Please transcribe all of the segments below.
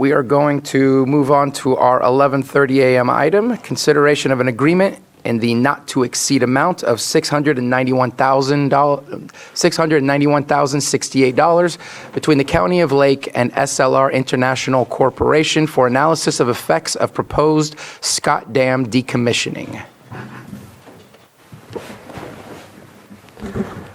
we are going to move on to our 11:30 a.m. item, consideration of an agreement in the not-to-exceed amount of $691,068 between the County of Lake and SLR International Corporation for analysis of effects of proposed Scott Dam decommissioning.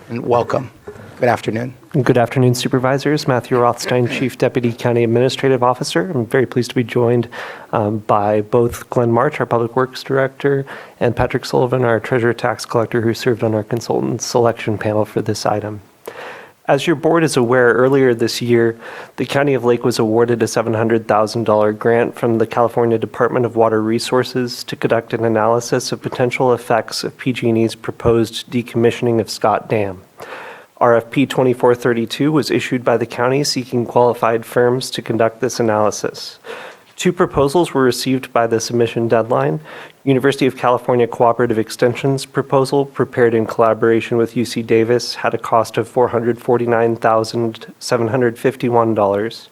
And welcome. Good afternoon. Good afternoon, Supervisors. Matthew Rothstein, Chief Deputy County Administrative Officer. I'm very pleased to be joined by both Glenn March, our Public Works Director, and Patrick Sullivan, our Treasurer Tax Collector, who served on our consultant selection panel for this item. As your board is aware, earlier this year, the County of Lake was awarded a $700,000 grant from the California Department of Water Resources to conduct an analysis of potential effects of PG&E's proposed decommissioning of Scott Dam. RFP 2432 was issued by the county seeking qualified firms to conduct this analysis. 2 proposals were received by the submission deadline. University of California Cooperative Extension's proposal, prepared in collaboration with UC Davis, had a cost of $449,751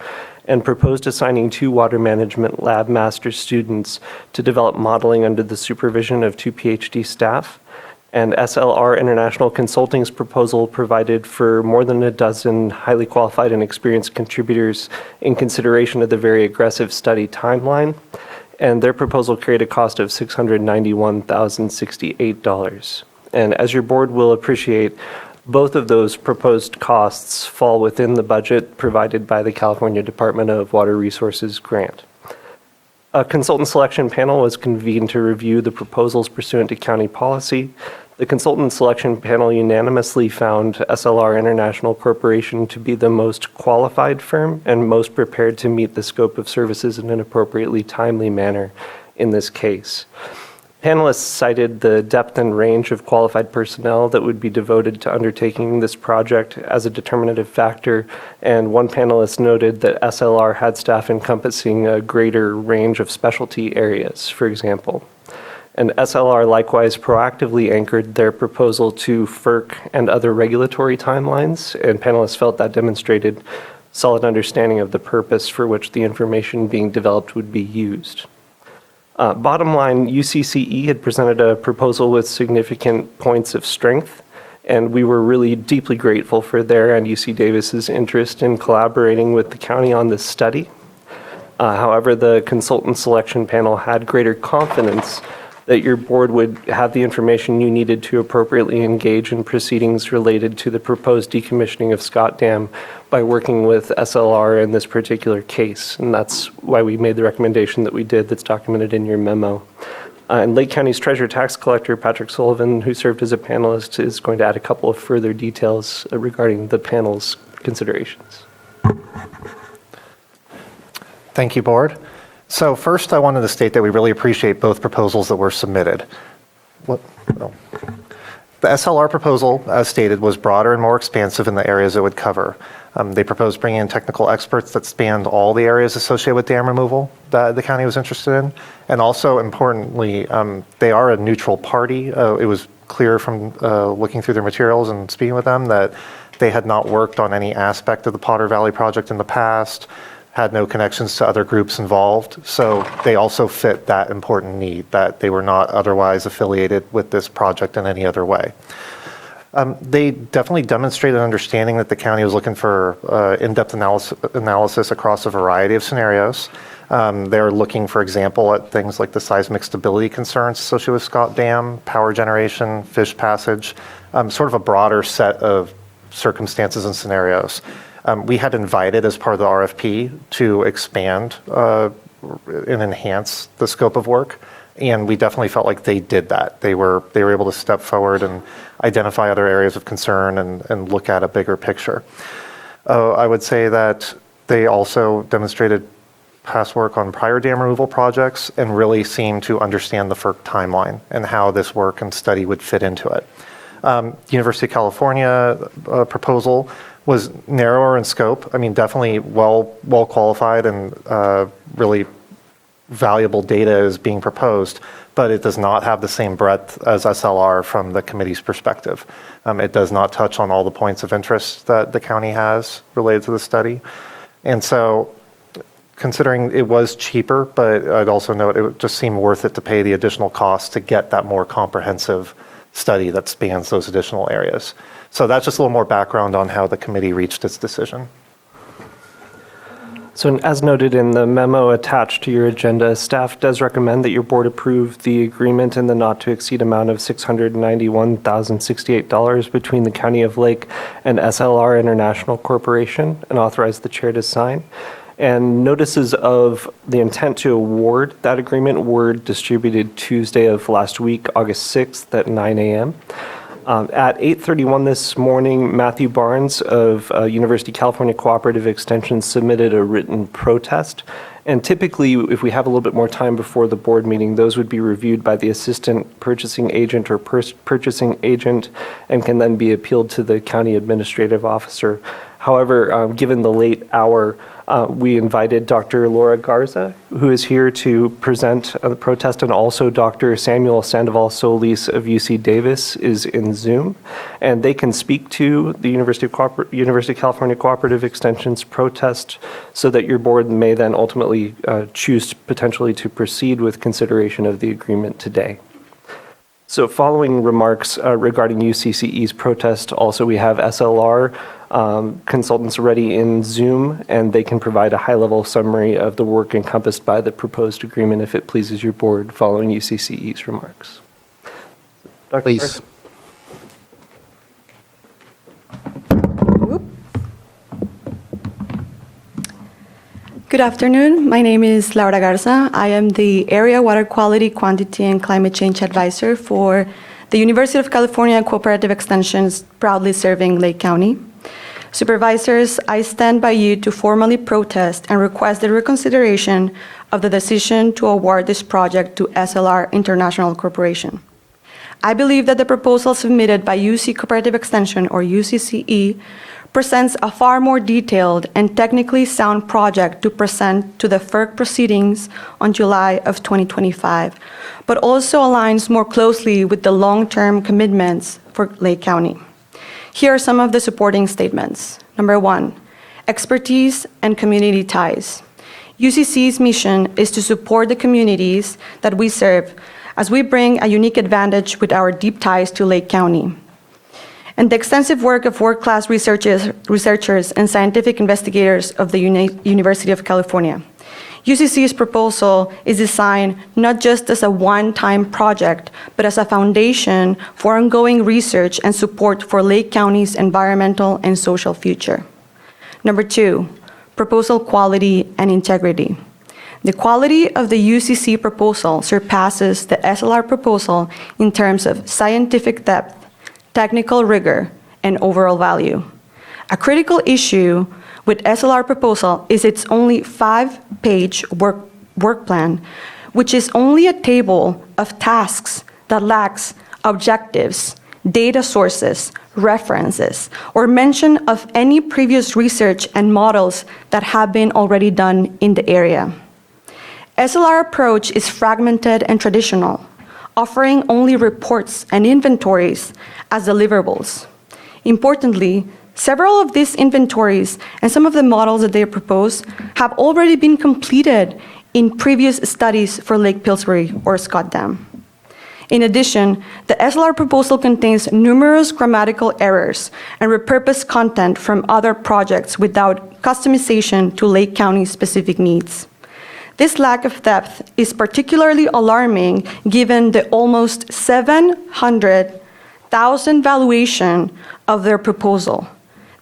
and proposed assigning 2 water management lab master students to develop modeling under the supervision of 2 PhD staff. And SLR International Consulting's proposal provided for more than a dozen highly qualified and experienced contributors in consideration of the very aggressive study timeline. And their proposal carried a cost of $691,068. And as your board will appreciate, both of those proposed costs fall within the budget provided by the California Department of Water Resources grant. A consultant selection panel was convened to review the proposals pursuant to county policy. The consultant selection panel unanimously found SLR International Corporation to be the most qualified firm and most prepared to meet the scope of services in an appropriately timely manner in this case. Panelists cited the depth and range of qualified personnel that would be devoted to undertaking this project as a determinative factor, and one panelist noted that SLR had staff encompassing a greater range of specialty areas, for example. And SLR likewise proactively anchored their proposal to FERC and other regulatory timelines, and panelists felt that demonstrated solid understanding of the purpose for which the information being developed would be used. Bottom line, UCCE had presented a proposal with significant points of strength, and we were really deeply grateful for their and UC Davis's interest in collaborating with the county on this study. However, the consultant selection panel had greater confidence that your board would have the information you needed to appropriately engage in proceedings related to the proposed decommissioning of Scott Dam by working with SLR in this particular case. And that's why we made the recommendation that we did that's documented in your memo. And Lake County's Treasurer Tax Collector, Patrick Sullivan, who served as a panelist, is going to add a couple of further details regarding the panel's considerations. Thank you, Board. So first, I wanted to state that we really appreciate both proposals that were submitted. The SLR proposal, as stated, was broader and more expansive in the areas it would cover. They proposed bringing in technical experts that spanned all the areas associated with dam removal that the county was interested in. And also, importantly, they are a neutral party. It was clear from looking through their materials and speaking with them that they had not worked on any aspect of the Potter Valley project in the past, had no connections to other groups involved. So they also fit that important need, that they were not otherwise affiliated with this project in any other way. They definitely demonstrated an understanding that the county was looking for in-depth analysis across a variety of scenarios. They're looking, for example, at things like the seismic stability concerns associated with Scott Dam, power generation, fish passage, sort of a broader set of circumstances and scenarios. We had invited, as part of the RFP, to expand and enhance the scope of work, and we definitely felt like they did that. They were able to step forward and identify other areas of concern and look at a bigger picture. I would say that they also demonstrated past work on prior dam removal projects and really seemed to understand the FERC timeline and how this work and study would fit into it. University of California proposal was narrower in scope. I mean, definitely well qualified and really valuable data is being proposed, but it does not have the same breadth as SLR from the committee's perspective. It does not touch on all the points of interest that the county has related to the study. And so considering it was cheaper, but I'd also note it would just seem worth it to pay the additional cost to get that more comprehensive study that spans those additional areas. So that's just a little more background on how the committee reached its decision. So as noted in the memo attached to your agenda, staff does recommend that your board approve the agreement in the not to exceed amount of $691,068 between the County of Lake and SLR International Corporation and authorize the chair to sign. And notices of the intent to award that agreement were distributed Tuesday of last week, August 6th at 9 a.m. At 8:31 this morning, Matthew Barnes of University of California Cooperative Extension submitted a written protest. And typically, if we have a little bit more time before the board meeting, those would be reviewed by the assistant purchasing agent or purchasing agent and can then be appealed to the county administrative officer. However, given the late hour, we invited Dr. Laura Garza, who is here to present the protest, and also Dr. Samuel Sandoval Solis of UC Davis is in Zoom, and they can speak to the University of California Cooperative Extension's protest so that your board may then ultimately choose potentially to proceed with consideration of the agreement today. So following remarks regarding UCCE's protest, also we have SLR consultants ready in Zoom, and they can provide a high-level summary of the work encompassed by the proposed agreement if it pleases your board following UCCE's remarks. Dr. Please. Good afternoon. My name is Laura Garza. I am the Area Water Quality, Quantity, and Climate Change Advisor for the University of California Cooperative Extensions, proudly serving Lake County. Supervisors, I stand by you to formally protest and request the reconsideration of the decision to award this project to SLR International Corporation. I believe that the proposal submitted by UC Cooperative Extension, or UCCE, presents a far more detailed and technically sound project to present to the FERC proceedings on July of 2025, but also aligns more closely with the long-term commitments for Lake County. Here are some of the supporting statements. Number one, expertise and community ties. UCC's mission is to support the communities that we serve as we bring a unique advantage with our deep ties to Lake County and the extensive work of world-class researchers and scientific investigators of the University of California. UCC's proposal is designed not just as a one-time project, but as a foundation for ongoing research and support for Lake County's environmental and social future. Number two, proposal quality and integrity. The quality of the UCC proposal surpasses the SLR proposal in terms of scientific depth, technical rigor, and overall value. A critical issue with SLR proposal is its only 5-page work plan, which is only a table of tasks that lacks objectives, data sources, references, or mention of any previous research and models that have been already done in the area. SLR approach is fragmented and traditional, offering only reports and inventories as deliverables. Importantly, several of these inventories and some of the models that they propose have already been completed in previous studies for Lake Pillsbury or Scott Dam. In addition, the SLR proposal contains numerous grammatical errors and repurposed content from other projects without customization to Lake County's specific needs. This lack of depth is particularly alarming given the almost 700,000 valuation of their proposal.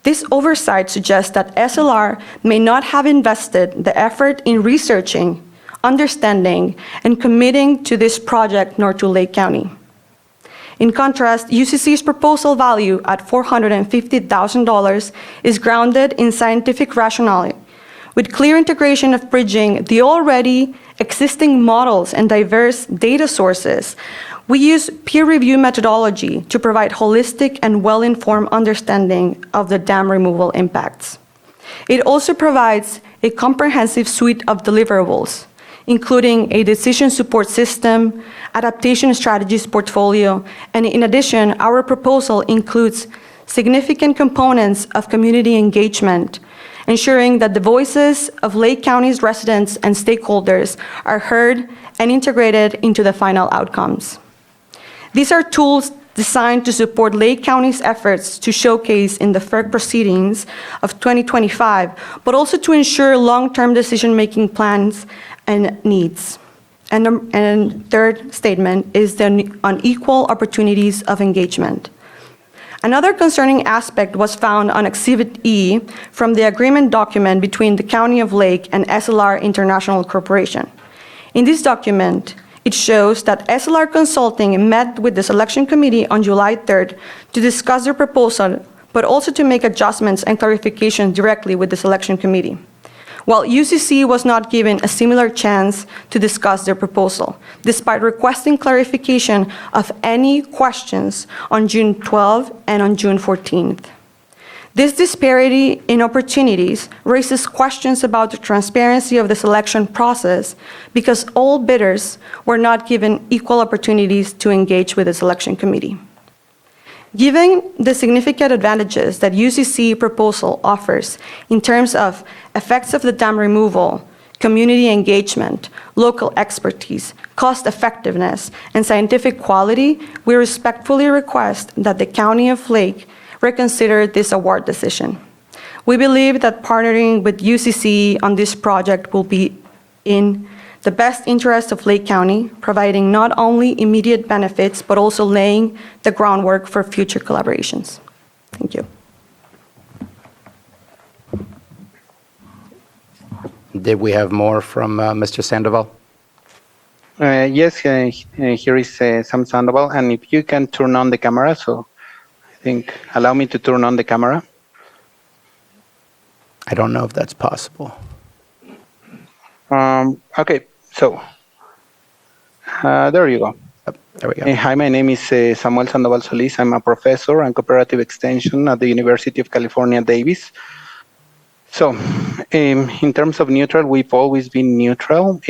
This oversight suggests that SLR may not have invested the effort in researching, understanding, and committing to this project nor to Lake County. In contrast, UCC's proposal value at $450,000 is grounded in scientific rationale, with clear integration of bridging the already existing models and diverse data sources. We use peer review methodology to provide holistic and well-informed understanding of the dam removal impacts. It also provides a comprehensive suite of deliverables, including a decision support system, adaptation strategies portfolio, and in addition, our proposal includes significant components of community engagement ensuring that the voices of Lake County's residents and stakeholders are heard and integrated into the final outcomes. These are tools designed to support Lake County's efforts to showcase in the FERC proceedings of 2025, but also to ensure long-term decision-making plans and needs. And third statement is the unequal opportunities of engagement. Another concerning aspect was found on Exhibit E from the agreement document between the County of Lake and SLR International Corporation. In this document, it shows that SLR Consulting met with the selection committee on July 3rd to discuss their proposal, but also to make adjustments and clarifications directly with the selection committee, while UCC was not given a similar chance to discuss their proposal, despite requesting clarification of any questions on June 12th and on June 14th. This disparity in opportunities raises questions about the transparency of the selection process because all bidders were not given equal opportunities to engage with the selection committee. Given the significant advantages that UCC proposal offers in terms of effects of the dam removal, community engagement, local expertise, cost effectiveness, and scientific quality, we respectfully request that the County of Lake reconsider this award decision. We believe that partnering with UCC on this project will be in the best interest of Lake County, providing not only immediate benefits, but also laying the groundwork for future collaborations. Thank you. Did we have more from Mr. Sandoval? Yes, here is Sam Sandoval, and if you can turn on the camera, so I think allow me to turn on the camera. I don't know if that's possible. Okay, so there you go. There we go. Hi, my name is Samuel Sandoval Solis. I'm a professor and cooperative extension at the University of California, Davis. So, in terms of neutral, we've always been neutral.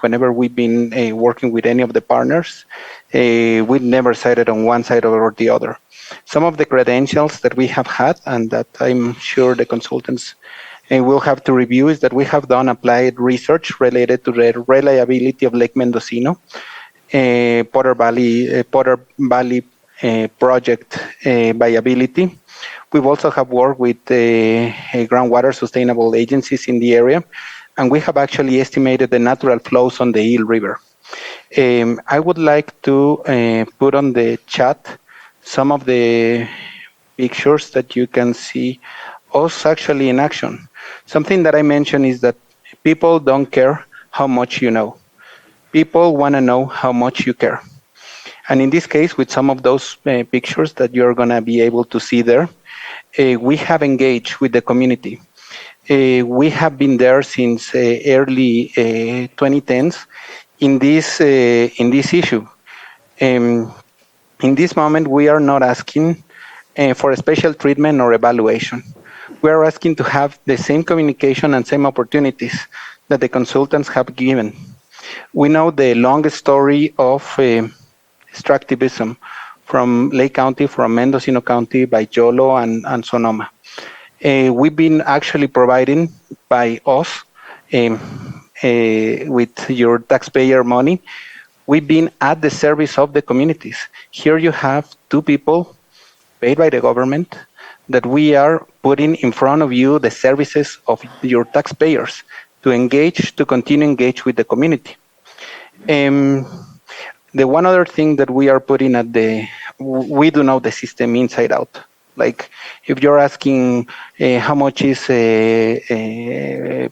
Whenever we've been working with any of the partners, we've never sided on one side or the other. Some of the credentials that we have had, and that I'm sure the consultants will have to review, is that we have done applied research related to the reliability of Lake Mendocino, Potter Valley project viability. We've also have worked with groundwater sustainable agencies in the area, and we have actually estimated the natural flows on the Eel River. I would like to put on the chat some of the pictures that you can see us actually in action. Something that I mentioned is that people don't care how much you know. People want to know how much you care. And in this case, with some of those pictures that you're going to be able to see there, we have engaged with the community. We have been there since early 2010s in this issue. In this moment, we are not asking for a special treatment or evaluation. We are asking to have the same communication and same opportunities that the consultants have given. We know the long story of extractivism from Lake County, from Mendocino County, by Yolo and Sonoma. We've been actually providing by us, with your taxpayer money, we've been at the service of the communities. Here you have two people paid by the government that we are putting in front of you the services of your taxpayers to engage, to continue engage with the community. The one other thing that we are putting at we do know the system inside out. Like if you're asking how much is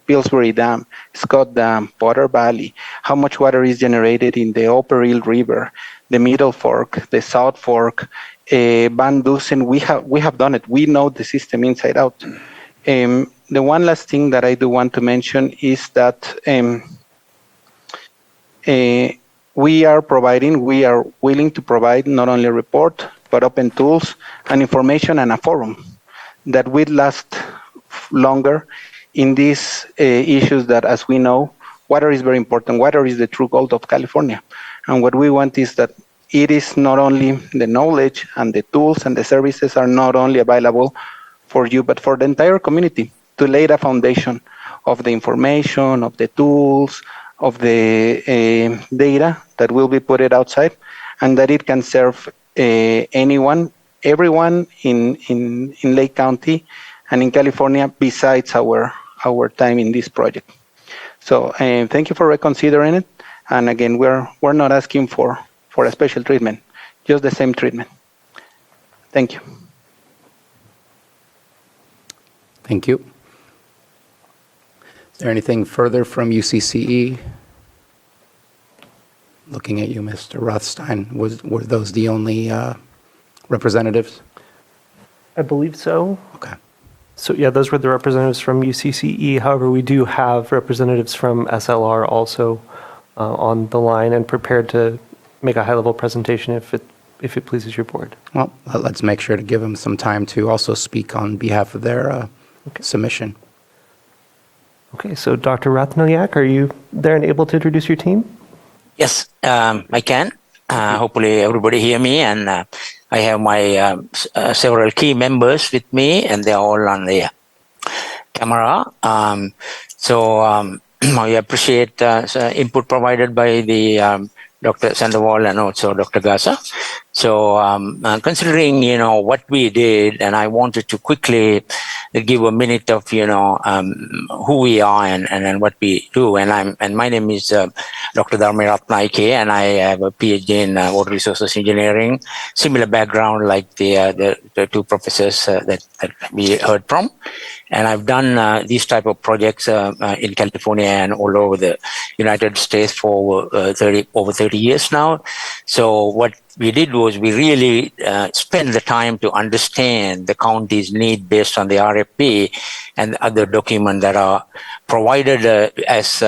Pillsbury Dam, Scott Dam, Potter Valley, how much water is generated in the Upper Eel River, the Middle Fork, the South Fork, Van Dusen, we have done it. We know the system inside out. The one last thing that I do want to mention is that we are willing to provide not only a report, but open tools and information and a forum that will last longer in these issues that, as we know, water is very important. Water is the true gold of California. And what we want is that it is not only the knowledge and the tools and the services are not only available for you, but for the entire community. to lay the foundation of the information, of the tools, of the data that will be put it outside, and that it can serve everyone in Lake County and in California besides our time in this project. So thank you for reconsidering it. And again, we're not asking for a special treatment, just the same treatment. Thank you. Thank you. Is there anything further from UCCE? Looking at you, Mr. Rothstein, were those the only representatives? I believe so. Okay. So yeah, those were the representatives from UCCE. However, we do have representatives from SLR also on the line and prepared to make a high-level presentation if it pleases your board. Well, let's make sure to give them some time to also speak on behalf of their submission. Okay, so Dr. Rathnaliak, are you there and able to introduce your team? Yes, I can. Hopefully everybody hear me, and I have my several key members with me, and they're all on the camera. I appreciate input provided by the Dr. Sandoval and also Dr. Garza. So considering, what we did, and I wanted to quickly give a minute of, who we are and what we do. And my name is Dr. Dharmi Ratnaike, and I have a PhD in water resources engineering, similar background like the two professors that we heard from. And I've done these type of projects in California and all over the United States for over 30 years now. So what we did was we really spent the time to understand the county's need based on the RFP and other documents that are provided. As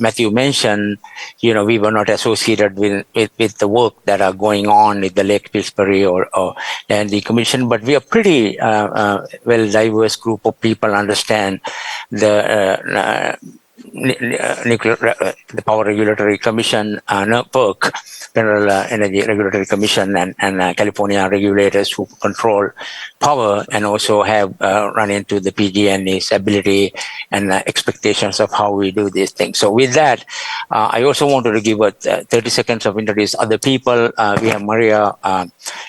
Matthew mentioned, we were not associated with the work that are going on with the Lake Pillsbury or land decommission, but we are pretty well diverse group of people understand the Power Regulatory Commission, PERC, Federal Energy Regulatory Commission, and California regulators who control power and also have run into the PG&E's ability and expectations of how we do these things. So with that, I also wanted to give 30 seconds of introduce other people. We have Maria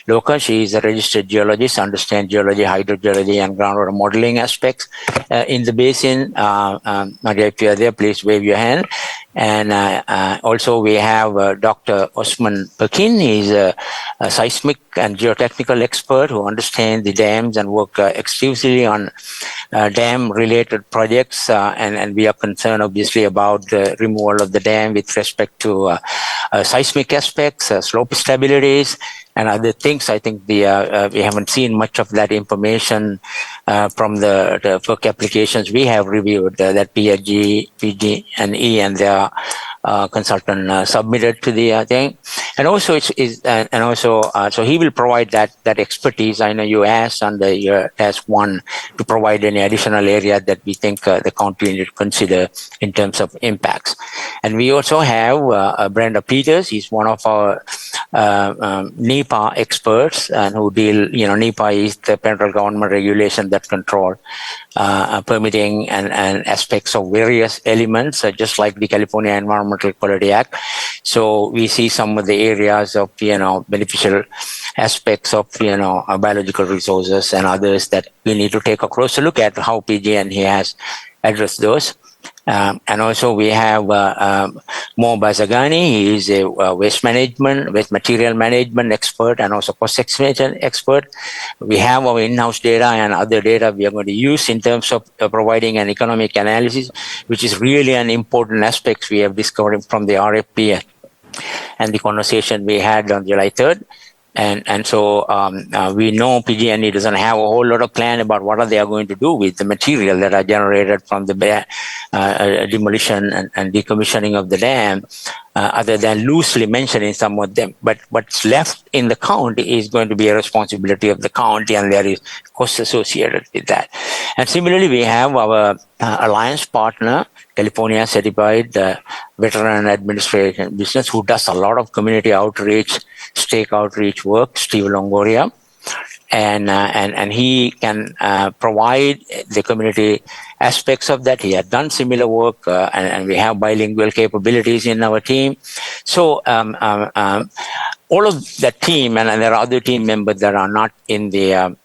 Loca. She is a registered geologist, understands geology, hydrogeology, and groundwater modeling aspects in the basin. Maria, if you are there, please wave your hand. And also we have Dr. Osman Perkin. He's a seismic and geotechnical expert who understands the dams and work exclusively on dam-related projects. And we are concerned, obviously, about the removal of the dam with respect to seismic aspects, slope stabilities, and other things. I think we haven't seen much of that information from the FERC applications we have reviewed that PG&E and their consultant submitted to the thing. And also so he will provide that expertise. I know you asked under your task 1 to provide any additional area that we think the county need to consider in terms of impacts. And we also have Brenda Peters. He's one of our NEPA experts and who deal, NEPA is the federal government regulation that control permitting and aspects of various elements, just like the California Environmental Quality Act. So we see some of the areas of, beneficial aspects of, biological resources and others that we need to take a closer look at how PG&E has addressed those. And also we have Mo Bazagani. He is a waste material management expert and also cost estimation expert. We have our in-house data and other data we are going to use in terms of providing an economic analysis, which is really an important aspect we have discovered from the RFP and the conversation we had on July 3rd. And so we know PG&E doesn't have a whole lot of plan about what they are going to do with the material that are generated from the demolition and decommissioning of the dam, other than loosely mentioning some of them. But what's left in the county is going to be a responsibility of the county, and there is costs associated with that. And similarly, we have our alliance partner, California Certified Veteran Administration Business, who does a lot of community outreach, stake outreach work, Steve Longoria. and he can provide the community aspects of that. He had done similar work, and we have bilingual capabilities in our team. So all of that team, and there are other team members that are not in the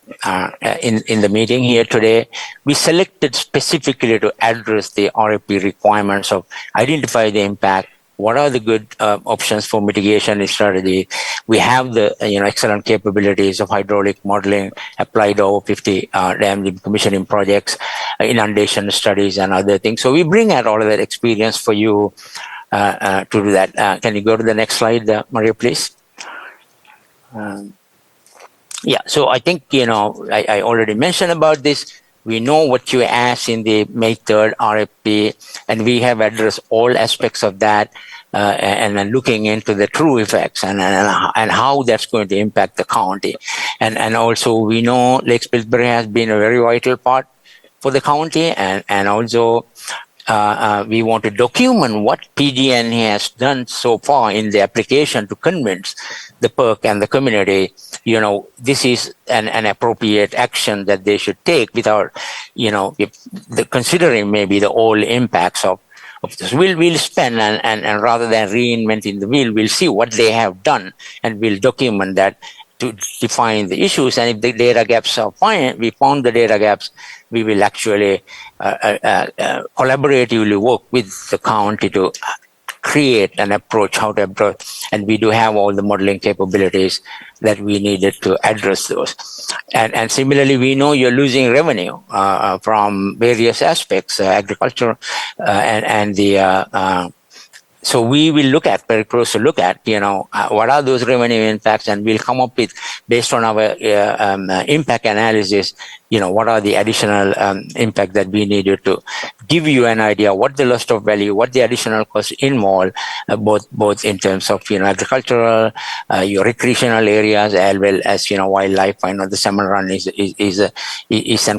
in the meeting here today, we selected specifically to address the RFP requirements of identify the impact. What are the good options for mitigation strategy? We have the excellent capabilities of hydraulic modeling applied to over 50 dam decommissioning projects, inundation studies, and other things. So we bring out all of that experience for you to do that. Can you go to the next slide, Maria, please? Yeah, so I think, I already mentioned about this. We know what you asked in the May 3rd RFP, and we have addressed all aspects of that, and then looking into the true effects and how that's going to impact the county. And also we know Lake Pillsbury has been a very vital part for the county, and also we want to document what PG&E has done so far in the application to convince the PERC and the community, this is an appropriate action that they should take without, considering maybe the all impacts of this. We'll spend and rather than reinventing the wheel, we'll see what they have done and we'll document that to define the issues. And if the data gaps are fine, we found the data gaps, we will actually collaboratively work with the county to create an approach, how to approach, and we do have all the modeling capabilities that we needed to address those. And similarly, we know you're losing revenue from various aspects, agriculture and the so we will very closely look at, what are those revenue impacts, and we'll come up with, based on our impact analysis, what are the additional impact that we needed to give you an idea what the loss of value, what the additional costs involved, both in terms of agricultural, your recreational areas, as well as wildlife. I know the salmon run is a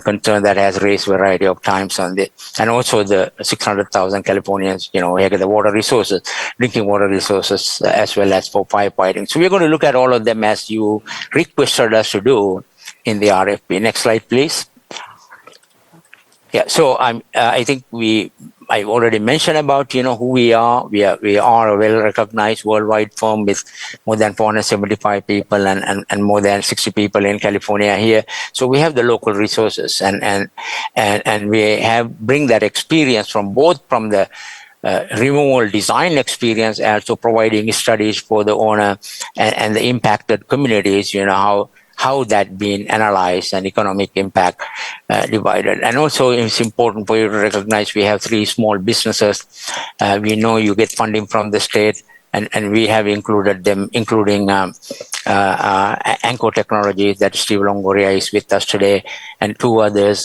concern that has raised a variety of times on the, and also the 600,000 Californians, here the water resources, drinking water resources, as well as for firefighting. So we're going to look at all of them as you requested us to do in the RFP. Next slide, please. Yeah, so I think I've already mentioned about who we are. We are a well-recognized worldwide firm with more than 475 people and more than 60 people in California here. So we have the local resources and we bring that experience from the removal design experience, also providing studies for the owner and the impacted communities. How that being analyzed and economic impact divided. And also it's important for you to recognize we have 3 small businesses. We know you get funding from the state, and we have included them, including Anchor Technologies, that Steve Longoria is with us today, and 2 others,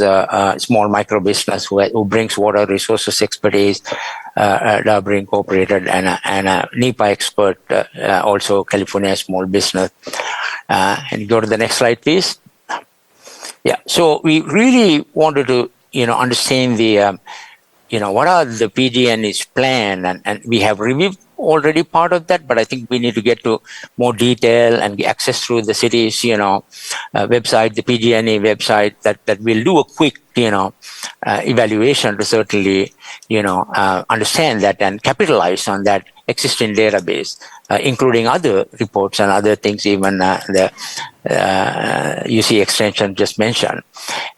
small micro business who brings water resources expertise, Dabra Incorporated, and a NEPA expert, also California small business. And go to the next slide, please. Yeah, so we really wanted to, understand the, what are the PG&E's plan, and we have reviewed already part of that, but I think we need to get to more detail and get access through the city's, website, the PG&E website, that will do a quick, evaluation to certainly, understand that and capitalize on that existing database, including other reports and other things, even the UC extension just mentioned.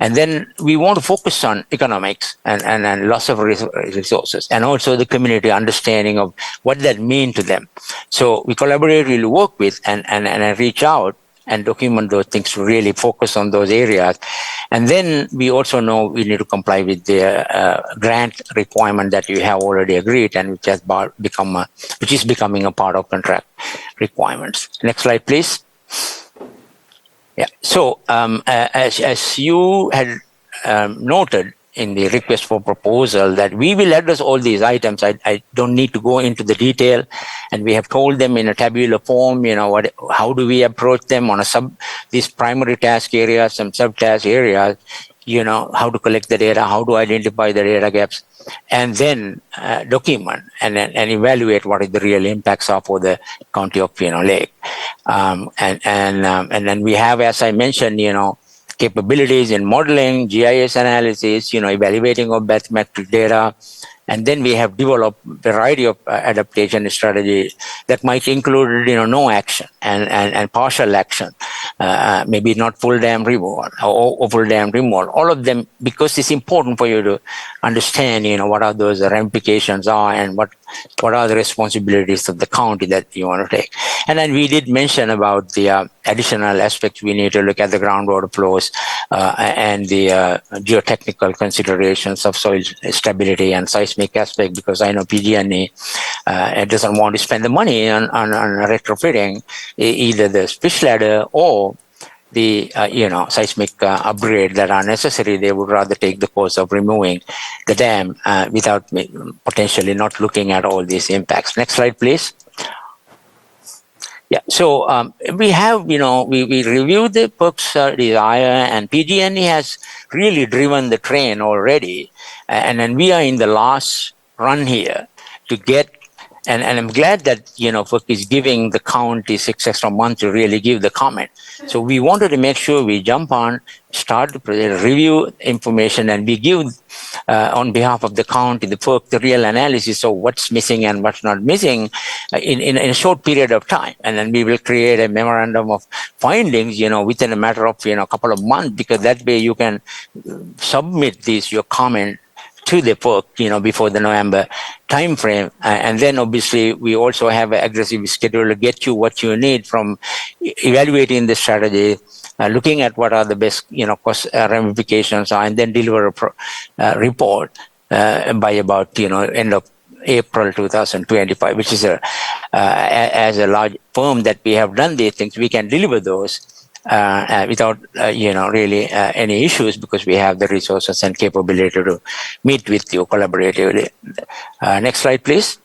And then we want to focus on economics and loss of resources, and also the community understanding of what that means to them. So we collaboratively work with and reach out and document those things to really focus on those areas. And then we also know we need to comply with the grant requirement that you have already agreed, and which has which is becoming a part of contract requirements. Next slide, please. Yeah. So as you had noted in the request for proposal, that we will address all these items. I don't need to go into the detail, and we have told them in a tabular form, how do we approach them on these primary task areas, some sub-task areas. how to collect the data, how to identify the data gaps, and then document and evaluate what is the real impacts are for the county of Lake. And then we have, as I mentioned, capabilities in modeling, GIS analysis, evaluating of mathematical data. And then we have developed a variety of adaptation strategies that might include, no action and partial action, maybe not full dam removal or full dam removal. All of them, because it's important for you to understand, what are those ramifications are and what are the responsibilities of the county that you want to take. And then we did mention about the additional aspects. We need to look at the groundwater flows and the geotechnical considerations of soil stability and seismic aspect, because I know PG&E doesn't want to spend the money on retrofitting either the fish ladder or the seismic upgrade that are necessary. They would rather take the course of removing the dam without potentially not looking at all these impacts. Next slide, please. Yeah, so we have, we reviewed the PERC's desire, and PG&E has really driven the train already. And then we are in the last run here to get, and I'm glad that, PERC is giving the county 6 extra months to really give the comment. So we wanted to make sure we jump on, start to review information, and we give, on behalf of the county, the PERC, the real analysis of what's missing and what's not missing in a short period of time. And then we will create a memorandum of findings, within a matter of, a couple of months, because that way you can submit your comment to the PERC, before the November timeframe. And then obviously we also have an aggressive schedule to get you what you need from evaluating the strategy, looking at what are the best, cost ramifications are, and then deliver a report by about, end of April 2025, which is as a large firm that we have done these things, we can deliver those without, really any issues, because we have the resources and capability to meet with you collaboratively. Next slide, please.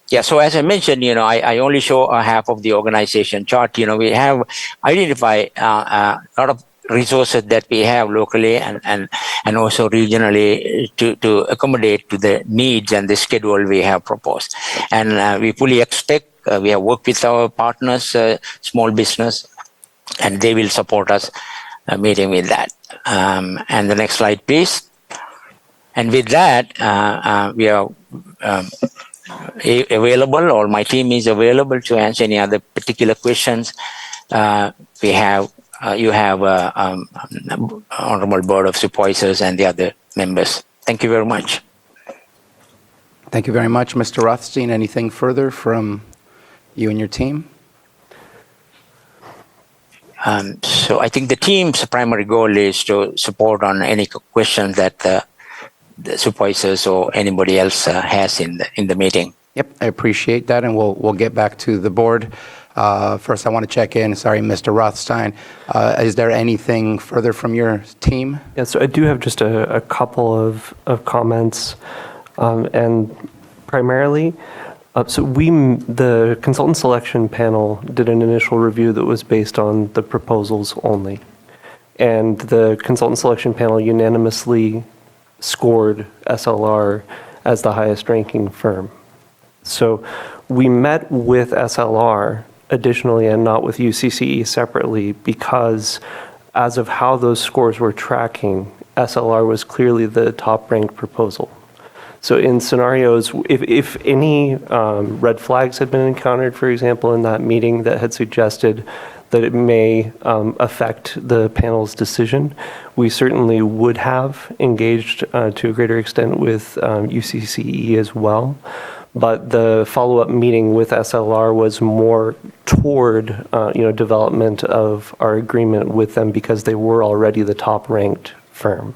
Yeah, so as I mentioned, I only show a half of the organization chart. We have identified a lot of resources that we have locally and also regionally to accommodate to the needs and the schedule we have proposed. And we fully expect, we have worked with our partners, small business, and they will support us meeting with that. And the next slide, please. And with that, we are available, or my team is available to answer any other particular questions. You have Honorable Board of Supervisors and the other members. Thank you very much. Thank you very much, Mr. Rothstein. Anything further from you and your team? So I think the team's primary goal is to support on any questions that the supervisors or anybody else has in the meeting. Yep, I appreciate that, and we'll get back to the board. First, I want to check in. Sorry, Mr. Rothstein. Is there anything further from your team? Yeah, so I do have just a couple of comments, and primarily, the consultant selection panel did an initial review that was based on the proposals only, and the consultant selection panel unanimously scored SLR as the highest ranking firm. So we met with SLR additionally and not with UCCE separately, because as of how those scores were tracking, SLR was clearly the top ranked proposal. So in scenarios, if any red flags had been encountered, for example, in that meeting that had suggested that it may affect the panel's decision, we certainly would have engaged to a greater extent with UCCE as well. But the follow-up meeting with SLR was more toward development of our agreement with them, because they were already the top-ranked firm.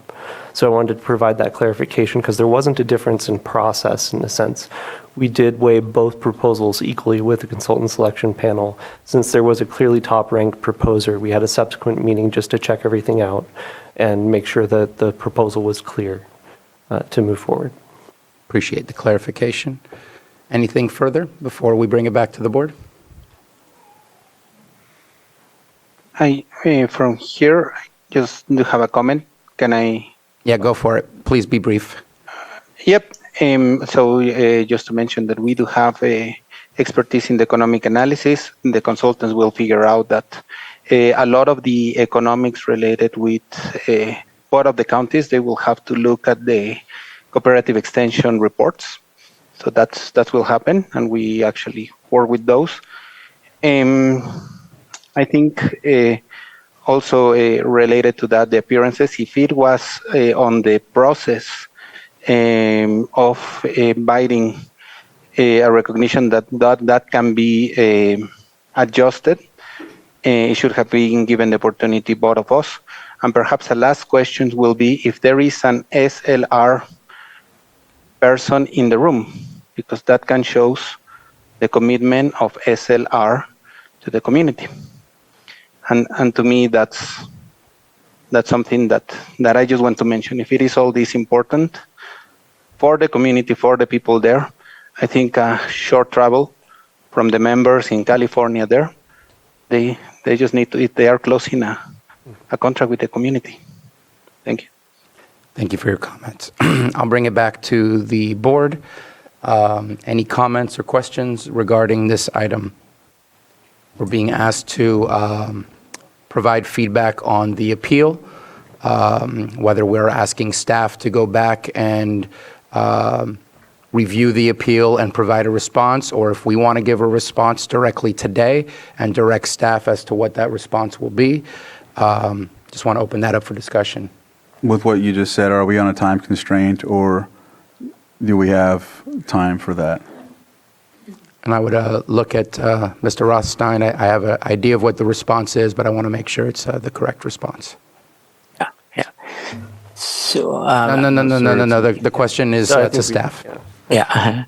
So I wanted to provide that clarification, because there wasn't a difference in process in a sense. We did weigh both proposals equally with the consultant selection panel. Since there was a clearly top-ranked proposer, we had a subsequent meeting just to check everything out and make sure that the proposal was clear to move forward. Appreciate the clarification. Anything further before we bring it back to the board? From here, just do have a comment. Can I? Yeah, go for it. Please be brief. Yep. Just to mention that we do have expertise in the economic analysis. The consultants will figure out that a lot of the economics related with both of the counties, they will have to look at the cooperative extension reports. So that will happen, and we actually work with those. I think also related to that, the appearances, if it was on the process of biting a recognition that can be adjusted, it should have been given the opportunity, both of us. And perhaps the last question will be if there is an SLR person in the room, because that can show the commitment of SLR to the community. And to me, that's something that I just want to mention. If it is all this important for the community, for the people there, I think short travel from the members in California there, they just need to, if they are closing a contract with the community. Thank you. Thank you for your comments. I'll bring it back to the board. Any comments or questions regarding this item? We're being asked to provide feedback on the appeal, whether we're asking staff to go back and review the appeal and provide a response, or if we want to give a response directly today and direct staff as to what that response will be. Just want to open that up for discussion. With what you just said, are we on a time constraint, or do we have time for that? And I would look at Mr. Rothstein. I have an idea of what the response is, but I want to make sure it's the correct response. Yeah. So No. The question is to staff. yeah.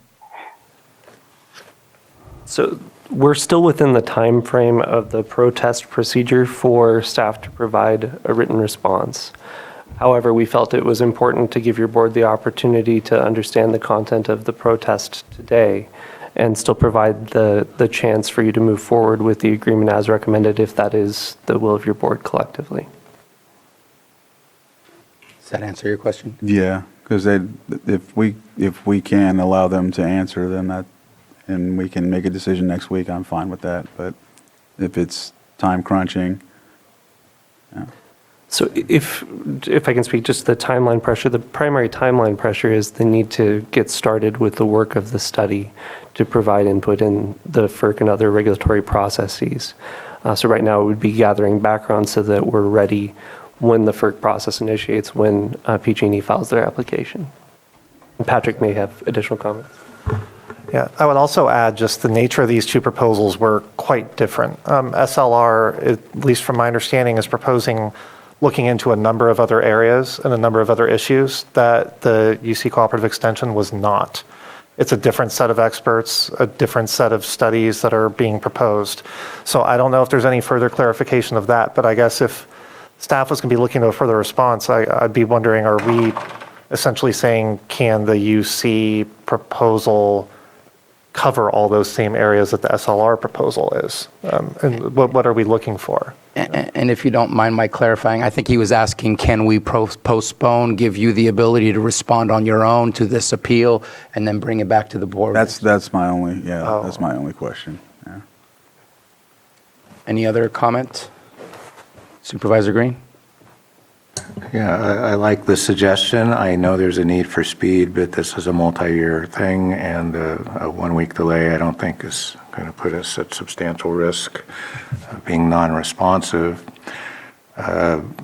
So we're still within the time frame of the protest procedure for staff to provide a written response. However, we felt it was important to give your board the opportunity to understand the content of the protest today and still provide the chance for you to move forward with the agreement as recommended if that is the will of your board collectively. Does that answer your question? Yeah, because if we can allow them to answer, then that, and we can make a decision next week, I'm fine with that. But if it's time crunching, yeah. So if I can speak just to the timeline pressure, the primary timeline pressure is the need to get started with the work of the study to provide input in the FERC and other regulatory processes. So right now it would be gathering background so that we're ready when the FERC process initiates, when PG&E files their application. And Patrick may have additional comments. Yeah, I would also add just the nature of these two proposals were quite different. SLR, at least from my understanding, is proposing looking into a number of other areas and a number of other issues that the UC Cooperative Extension was not. It's a different set of experts, a different set of studies that are being proposed. So I don't know if there's any further clarification of that, but I guess if staff was going to be looking to a further response, I'd be wondering, are we essentially saying, can the UC proposal cover all those same areas that the SLR proposal is? And what are we looking for? And if you don't mind my clarifying, I think he was asking, can we postpone, give you the ability to respond on your own to this appeal, and then bring it back to the board? that's my only that's my only question. Yeah. Any other comment? Supervisor Green? Yeah, I like the suggestion. I know there's a need for speed, but this is a multi-year thing, and a one-week delay I don't think is going to put us at substantial risk of being non-responsive. And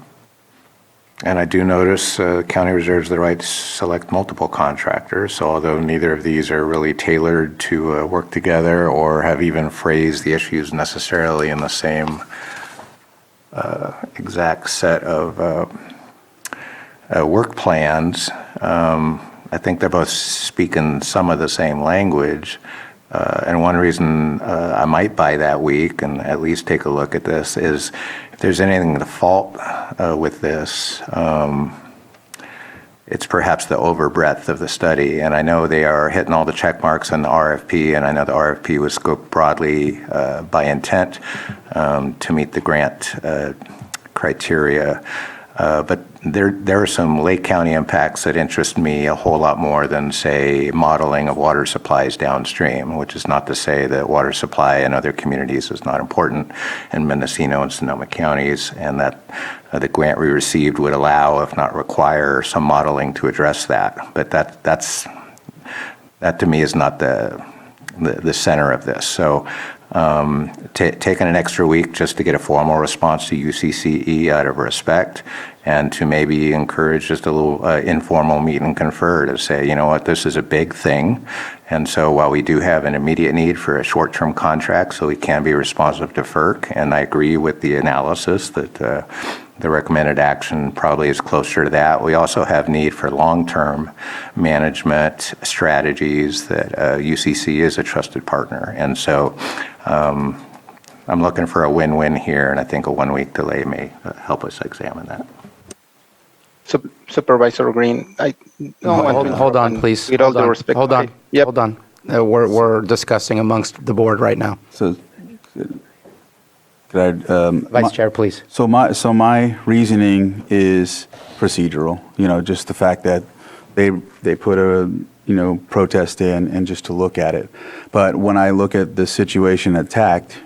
I do notice county reserves the right to select multiple contractors, so although neither of these are really tailored to work together or have even phrased the issues necessarily in the same exact set of work plans. I think they're both speaking some of the same language. And one reason I might buy that week and at least take a look at this is if there's anything to fault with this, it's perhaps the overbreadth of the study. And I know they are hitting all the check marks on the RFP, and I know the RFP was scoped broadly by intent to meet the grant criteria. But there are some Lake County impacts that interest me a whole lot more than, say, modeling of water supplies downstream, which is not to say that water supply in other communities is not important in Mendocino and Sonoma counties, and that the grant we received would allow, if not require, some modeling to address that. But that to me is not the center of this. So taking an extra week just to get a formal response to UCCE out of respect, and to maybe encourage just a little informal meet and confer to say, you know what, this is a big thing. And so while we do have an immediate need for a short-term contract so we can be responsive to FERC, and I agree with the analysis that the recommended action probably is closer to that. We also have need for long-term management strategies that UCC is a trusted partner. And so I'm looking for a win-win here, and I think a one-week delay may help us examine that. Supervisor Green, I don't want to Hold on, interrupt, please. With all Hold due on. respect. Hold on. Yep. Hold on. We're discussing amongst the board right now. So, could I, Vice Chair, please. So my reasoning is procedural, just the fact that they put a, protest in and just to look at it. But when I look at the situation at TACT,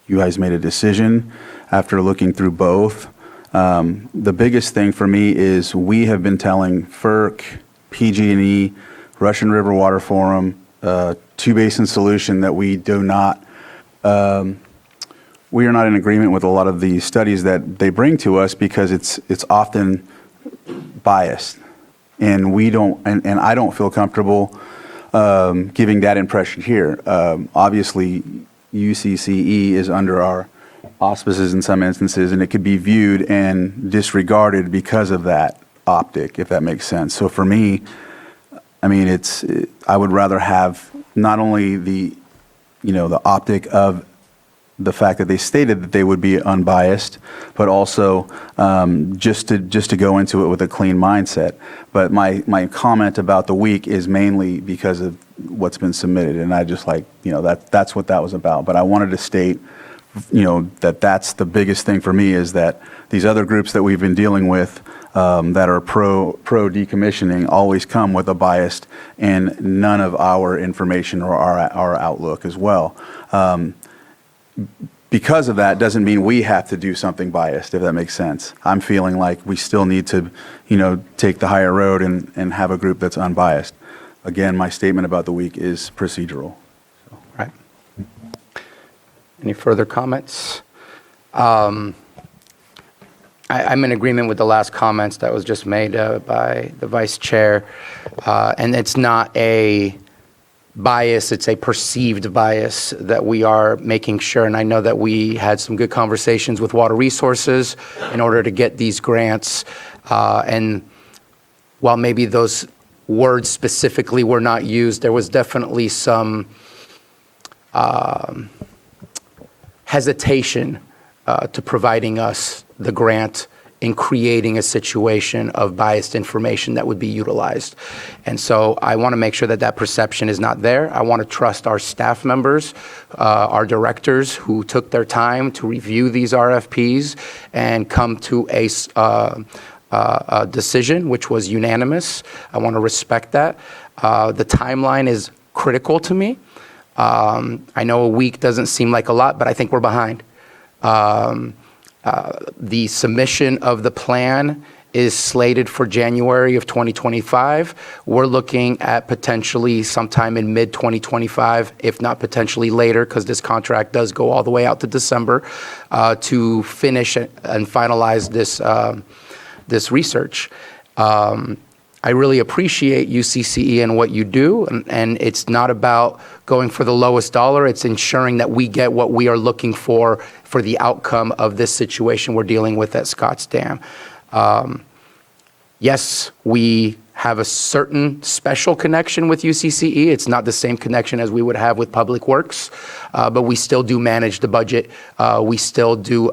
you guys made a decision after looking through both. The biggest thing for me is we have been telling FERC, PG&E, Russian River Water Forum, Two Basin Solution that we are not in agreement with a lot of the studies that they bring to us because it's often biased, and I don't feel comfortable giving that impression here. Obviously, UCCE is under our auspices in some instances, and it could be viewed and disregarded because of that optic, if that makes sense. So for me, I would rather have not only the optic of the fact that they stated that they would be unbiased, but also just to go into it with a clean mindset. But my comment about the week is mainly because of what's been submitted, and I just that's what that was about. But I wanted to state, that's the biggest thing for me, is that these other groups that we've been dealing with that are pro decommissioning always come with a bias and none of our information or our outlook as well. Because of that doesn't mean we have to do something biased, if that makes sense. I'm feeling like we still need to, take the higher road and have a group that's unbiased. Again, my statement about the week is procedural. Right. Any further comments? I'm in agreement with the last comments that was just made by the Vice Chair. And it's not a bias, it's a perceived bias that we are making sure. And I know that we had some good conversations with Water Resources in order to get these grants. And while maybe those words specifically were not used, there was definitely some hesitation to providing us the grant in creating a situation of biased information that would be utilized. And so I want to make sure that that perception is not there. I want to trust our staff members, our directors who took their time to review these RFPs and come to a decision which was unanimous. I want to respect that. The timeline is critical to me. I know a week doesn't seem like a lot, but I think we're behind. The submission of the plan is slated for January of 2025. We're looking at potentially sometime in mid-2025, if not potentially later, because this contract does go all the way out to December, to finish and finalize this research. I really appreciate UCCE and what you do, and it's not about going for the lowest dollar. It's ensuring that we get what we are looking for the outcome of this situation we're dealing with at Scotts Dam. Yes, we have a certain special connection with UCCE. It's not the same connection as we would have with Public Works, but we still do manage the budget. We still do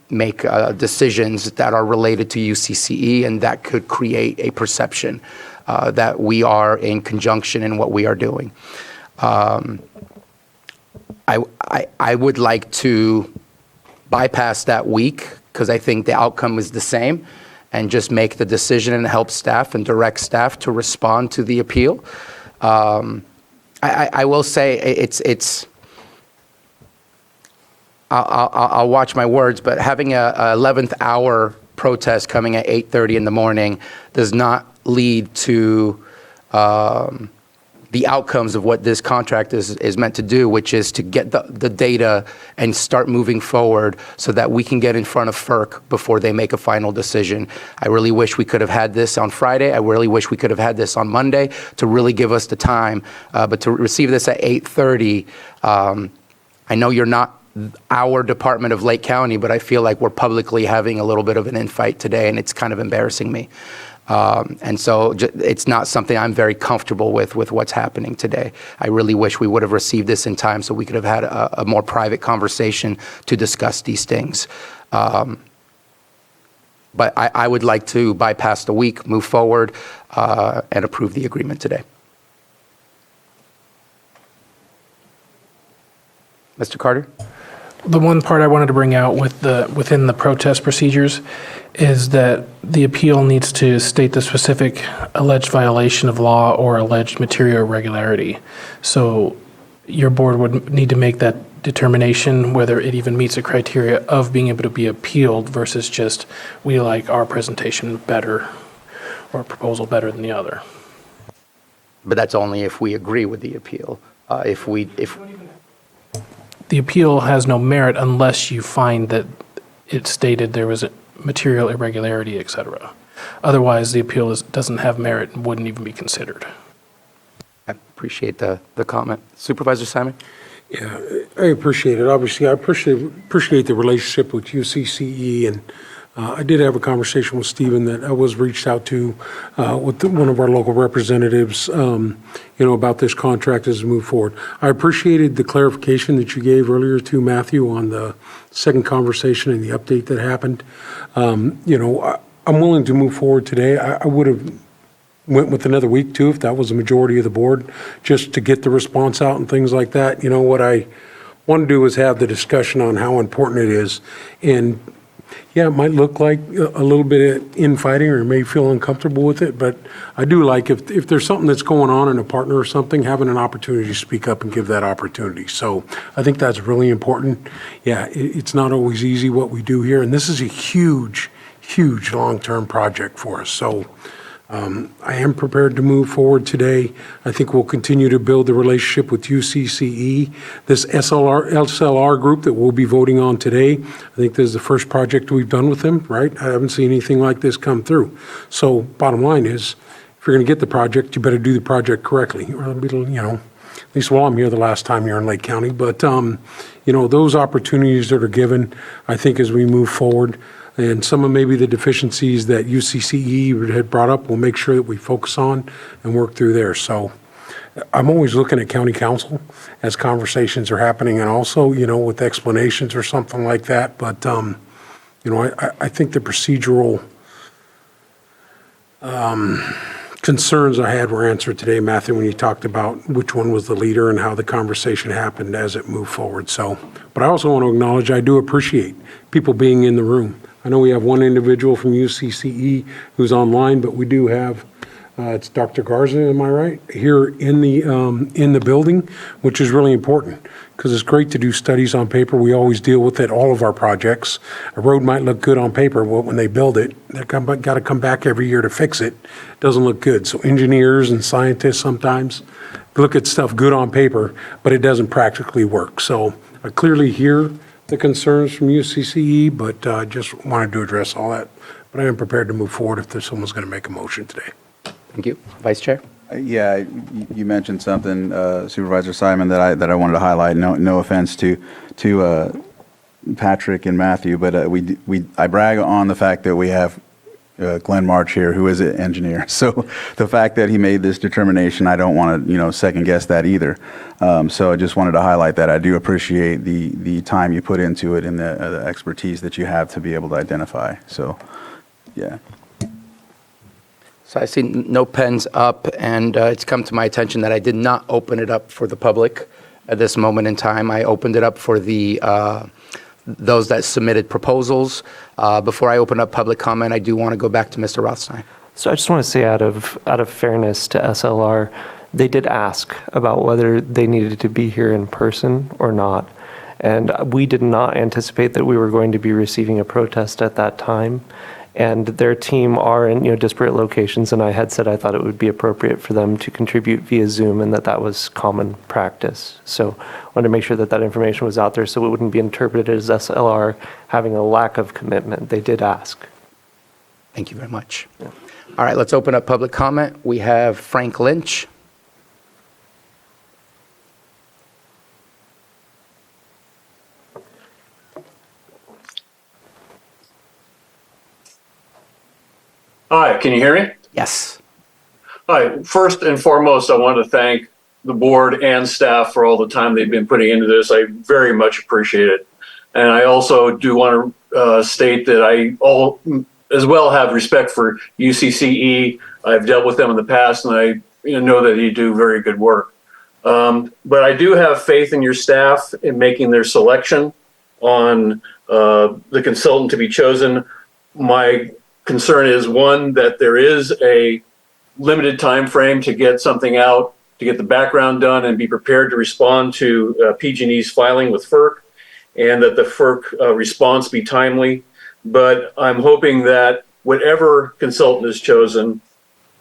make decisions that are related to UCCE, and that could create a perception that we are in conjunction in what we are doing. I would like to bypass that week, because I think the outcome is the same, and just make the decision and help staff and direct staff to respond to the appeal. I will say I'll watch my words, but having a 11th hour protest coming at 8:30 in the morning does not lead to the outcomes of what this contract is meant to do, which is to get the data and start moving forward so that we can get in front of FERC before they make a final decision. I really wish we could have had this on Friday. I really wish we could have had this on Monday to really give us the time. But to receive this at 8:30, I know you're not our Department of Lake County, but I feel like we're publicly having a little bit of an infight today, and it's kind of embarrassing me. And so it's not something I'm very comfortable with what's happening today. I really wish we would have received this in time so we could have had a more private conversation to discuss these things. But I would like to bypass the week, move forward, and approve the agreement today. Mr. Carter? The one part I wanted to bring out within the protest procedures is that the appeal needs to state the specific alleged violation of law or alleged material irregularity. So your board would need to make that determination whether it even meets the criteria of being able to be appealed versus just we like our presentation better or proposal better than the other. But that's only if we agree with the appeal. The appeal has no merit unless you find that it stated there was a material irregularity, et cetera. Otherwise, the appeal doesn't have merit and wouldn't even be considered. I appreciate the comment. Supervisor Simon? Yeah, I appreciate it. Obviously, I appreciate the relationship with UCCE, and I did have a conversation with Stephen that I was reached out to with one of our local representatives, about this contract as we move forward. I appreciated the clarification that you gave earlier to Matthew on the second conversation and the update that happened. I'm willing to move forward today. I would have went with another week too if that was a majority of the board, just to get the response out and things like that. What I want to do is have the discussion on how important it is. And yeah, it might look like a little bit of infighting, or you may feel uncomfortable with it, but I do like if there's something that's going on in a partner or something, having an opportunity to speak up and give that opportunity. So I think that's really important. Yeah, it's not always easy what we do here, and this is a huge, huge long-term project for us. So I am prepared to move forward today. I think we'll continue to build the relationship with UCCE. This SLR group that we'll be voting on today, I think this is the first project we've done with them, right? I haven't seen anything like this come through. So bottom line is, if you're going to get the project, you better do the project correctly. Or, at least while I'm here the last time here in Lake County. But, those opportunities that are given, I think as we move forward, and some of maybe the deficiencies that UCCE had brought up, we'll make sure that we focus on and work through there. So I'm always looking at county council as conversations are happening, and also, with explanations or something like that. But, I think the procedural concerns I had were answered today, Matthew, when you talked about which one was the leader and how the conversation happened as it moved forward. So, but I also want to acknowledge I do appreciate people being in the room. I know we have one individual from UCCE who's online, but we do have, it's Dr. Garza, am I right? Here in the building, which is really important because it's great to do studies on paper. We always deal with it, all of our projects. A road might look good on paper, but when they build it, they've got to come back every year to fix it. It doesn't look good. So engineers and scientists sometimes look at stuff good on paper, but it doesn't practically work. So I clearly hear the concerns from UCCE, but I just wanted to address all that. But I am prepared to move forward if there's someone's going to make a motion today. Thank you. Vice Chair? Yeah, you mentioned something, Supervisor Simon, that I wanted to highlight. No offense to Patrick and Matthew, but I brag on the fact that we have Glenn March here, who is an engineer. So the fact that he made this determination, I don't want to second guess that either. So I just wanted to highlight that. I do appreciate the time you put into it and the expertise that you have to be able to identify. So, yeah. So I see no pens up, and it's come to my attention that I did not open it up for the public at this moment in time. I opened it up for the those that submitted proposals. Before I open up public comment, I do want to go back to Mr. Rothstein. So I just want to say out of fairness to SLR, they did ask about whether they needed to be here in person or not. And we did not anticipate that we were going to be receiving a protest at that time. And their team are in disparate locations, and I had said I thought it would be appropriate for them to contribute via Zoom and that was common practice. So I wanted to make sure that information was out there so it wouldn't be interpreted as SLR having a lack of commitment. They did ask. Thank you very much. All right, let's open up public comment. We have Frank Lynch. Hi, can you hear me? Yes. Hi, first and foremost, I want to thank the board and staff for all the time they've been putting into this. I very much appreciate it. And I also do want to state that I as well have respect for UCCE. I've dealt with them in the past, and I know that you do very good work. But I do have faith in your staff in making their selection on the consultant to be chosen. My concern is, one, that there is a limited time frame to get something out, to get the background done and be prepared to respond to PG&E's filing with FERC, and that the FERC response be timely. But I'm hoping that whatever consultant is chosen,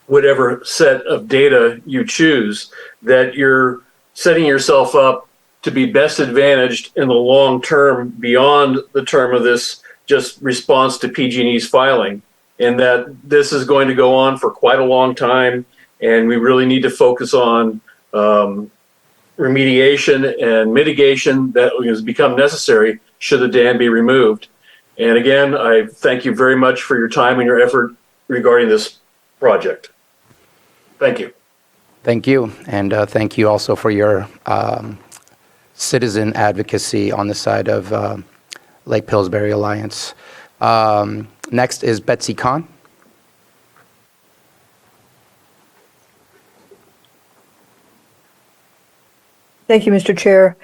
whatever set of data you choose, that you're setting yourself up to be best advantaged in the long term beyond the term of this just response to PG&E's filing, and that this is going to go on for quite a long time, and we really need to focus on remediation and mitigation that has become necessary should the dam be removed. And again, I thank you very much for your time and your effort regarding this project. Thank you. Thank you. And thank you also for your citizen advocacy on the side of Lake Pillsbury Alliance. Next is Betsy Kahn. Thank you, Mr. Chair.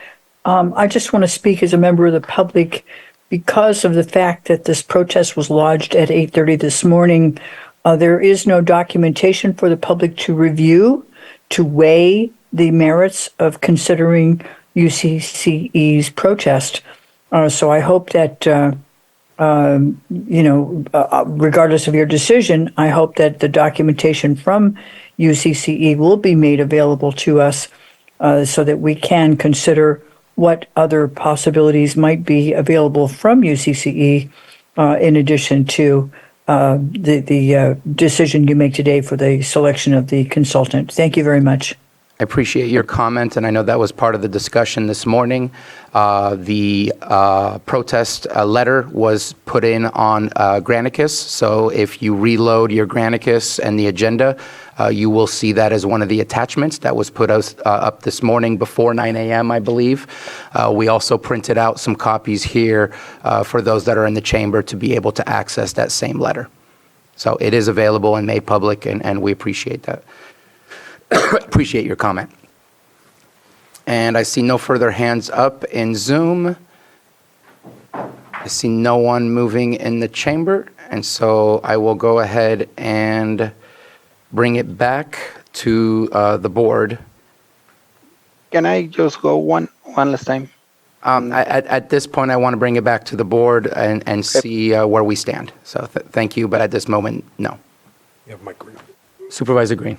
I just want to speak as a member of the public because of the fact that this protest was lodged at 8:30 this morning. There is no documentation for the public to review, to weigh the merits of considering UCCE's protest. So I hope that, regardless of your decision, I hope that the documentation from UCCE will be made available to us so that we can consider what other possibilities might be available from UCCE in addition to the decision you make today for the selection of the consultant. Thank you very much. I appreciate your comment, and I know that was part of the discussion this morning. The protest letter was put in on Granicus, so if you reload your Granicus and the agenda, you will see that as one of the attachments that was put up this morning before 9 a.m., I believe. We also printed out some copies here for those that are in the chamber to be able to access that same letter. So it is available and made public, and we appreciate that. Appreciate your comment. And I see no further hands up in Zoom. I see no one moving in the chamber, and so I will go ahead and bring it back to the board. Can I just go one last time? At this point, I want to bring it back to the board and see where we stand. So thank you, but at this moment, no. You have Mike Green. Supervisor Green.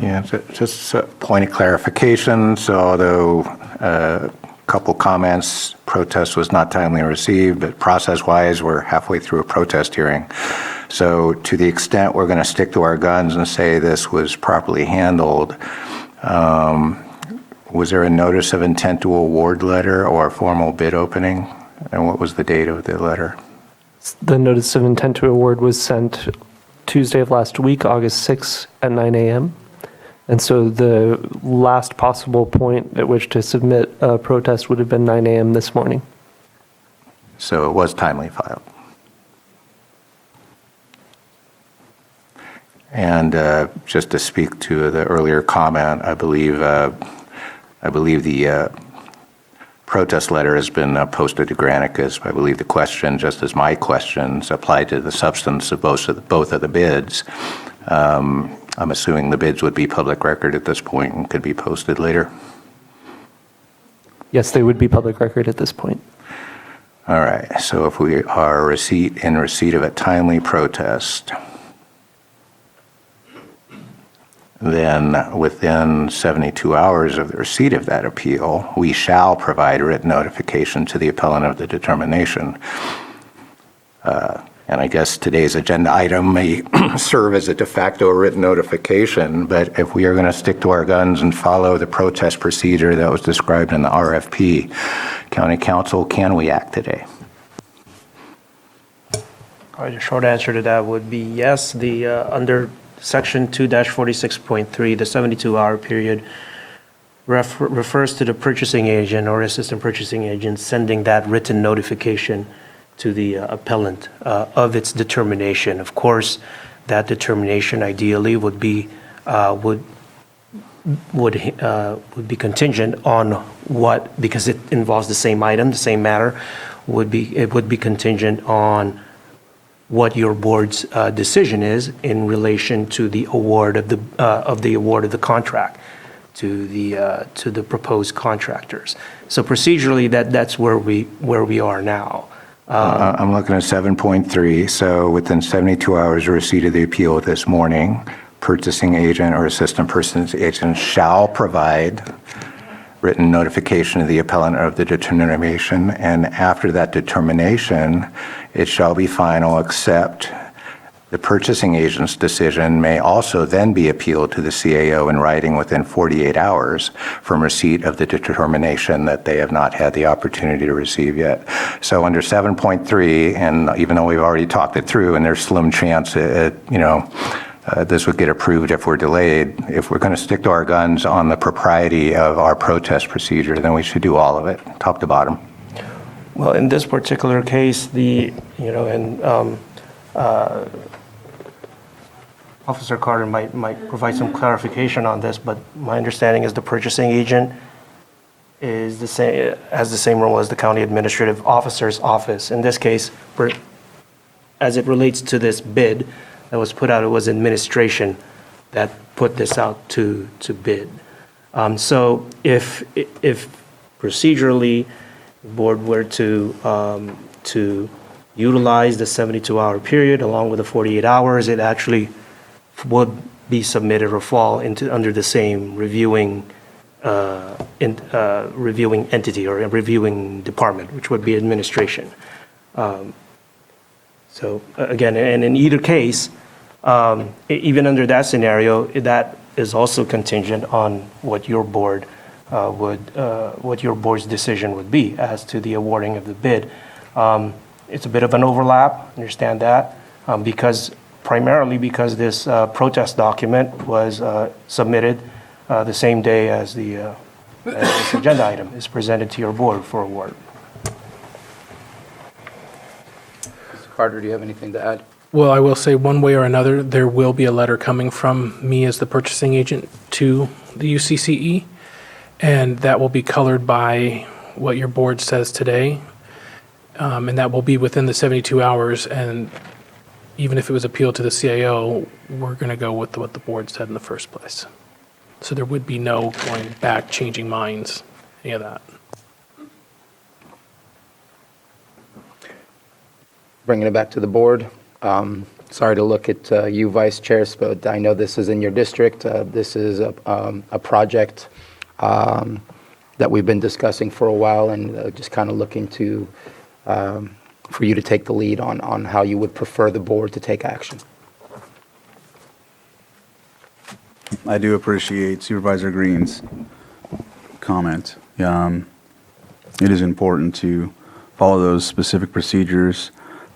Yeah, just a point of clarification. So although a couple comments, protest was not timely received, but process-wise, we're halfway through a protest hearing. So to the extent we're going to stick to our guns and say this was properly handled, was there a notice of intent to award letter or a formal bid opening? And what was the date of the letter? The notice of intent to award was sent Tuesday of last week, August 6th at 9 a.m. And so the last possible point at which to submit a protest would have been 9 a.m. this morning. So it was timely filed. And just to speak to the earlier comment, I believe the protest letter has been posted to Granicus. I believe the question, just as my questions, apply to the substance of both of the bids. I'm assuming the bids would be public record at this point and could be posted later. Yes, they would be public record at this point. All right, so if we are in receipt of a timely protest, then within 72 hours of the receipt of that appeal, we shall provide written notification to the appellant of the determination. And I guess today's agenda item may serve as a de facto written notification, but if we are going to stick to our guns and follow the protest procedure that was described in the RFP, County Council, can we act today? All right, the short answer to that would be yes. The under Section 2-46.3, the 72-hour period refers to the purchasing agent or assistant purchasing agent sending that written notification to the appellant of its determination. Of course, that determination ideally would be contingent on what, because it involves the same item, the same matter, it would be contingent on what your board's decision is in relation to the award of the contract to the proposed contractors. So procedurally, that's where we are now. I'm looking at 7.3. So within 72 hours of receipt of the appeal this morning, purchasing agent or assistant purchasing agent shall provide written notification of the appellant of the determination, and after that determination, it shall be final, except the purchasing agent's decision may also then be appealed to the CAO in writing within 48 hours from receipt of the determination that they have not had the opportunity to receive yet. So under 7.3, and even though we've already talked it through, and there's slim chance this would get approved if we're delayed, if we're going to stick to our guns on the propriety of our protest procedure, then we should do all of it, top to bottom. Well, in this particular case, Officer Carter might provide some clarification on this, but my understanding is the purchasing agent has the same role as the county administrative officer's office. In this case, as it relates to this bid that was put out, it was administration that put this out to bid. So if procedurally the board were to utilize the 72-hour period along with the 48 hours, it actually would be submitted or fall under the same reviewing entity or reviewing department, which would be administration. So again, and in either case, even under that scenario, that is also contingent on what your board's decision would be as to the awarding of the bid. It's a bit of an overlap, understand that, primarily because this protest document was submitted the same day as this agenda item is presented to your board for award. Mr. Carter, do you have anything to add? Well, I will say one way or another, there will be a letter coming from me as the purchasing agent to the UCCE, and that will be colored by what your board says today, and that will be within the 72 hours, and even if it was appealed to the CAO, we're going to go with what the board said in the first place. So there would be no going back, changing minds, any of that. Bringing it back to the board. Sorry to look at you, Vice Chairs, but I know this is in your district. This is a project that we've been discussing for a while, and just kind of looking to for you to take the lead on how you would prefer the board to take action. I do appreciate Supervisor Green's comment. It is important to follow those specific procedures,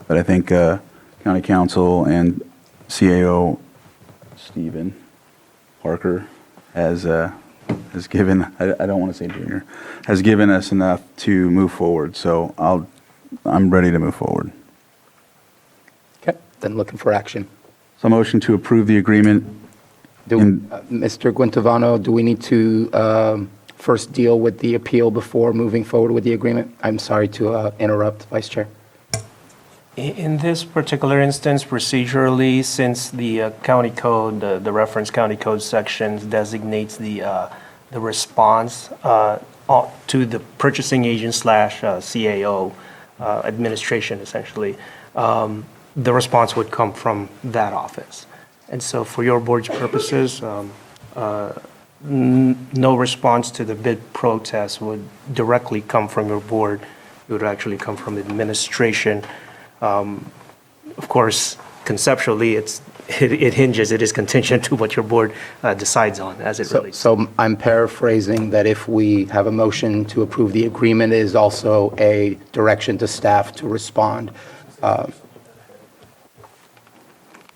but I think County Council and CAO Stephen Parker has given, I don't want to say junior, has given us enough to move forward. So I'm ready to move forward. Okay, then looking for action. So motion to approve the agreement. Mr. Guantavano, do we need to first deal with the appeal before moving forward with the agreement? I'm sorry to interrupt, Vice Chair. In this particular instance, procedurally, since the county code, the reference county code sections designates the response to the purchasing agent slash CAO administration, essentially, the response would come from that office. And so for your board's purposes, no response to the bid protest would directly come from your board. It would actually come from administration. Of course, conceptually, it is contingent to what your board decides on as it relates. So I'm paraphrasing that if we have a motion to approve the agreement, it is also a direction to staff to respond.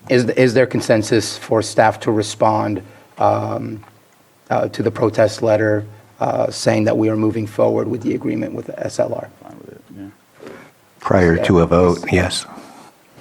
Is there consensus for staff to respond to the protest letter saying that we are moving forward with the agreement with SLR? Prior to a vote, yes.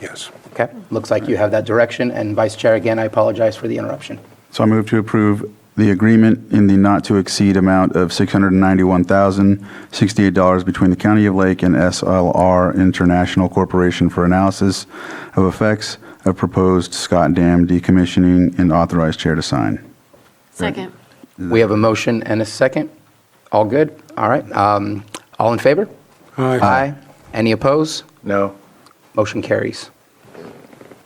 Yes. Okay, looks like you have that direction. And Vice Chair, again, I apologize for the interruption. So I move to approve the agreement in the not-to-exceed amount of $691,068 between the County of Lake and SLR International Corporation for analysis of effects of proposed Scott Dam decommissioning, and authorize chair to sign. Second. We have a motion and a second. All good? All right. All in favor? Aye. Any opposed? No. Motion carries.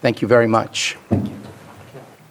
Thank you very much.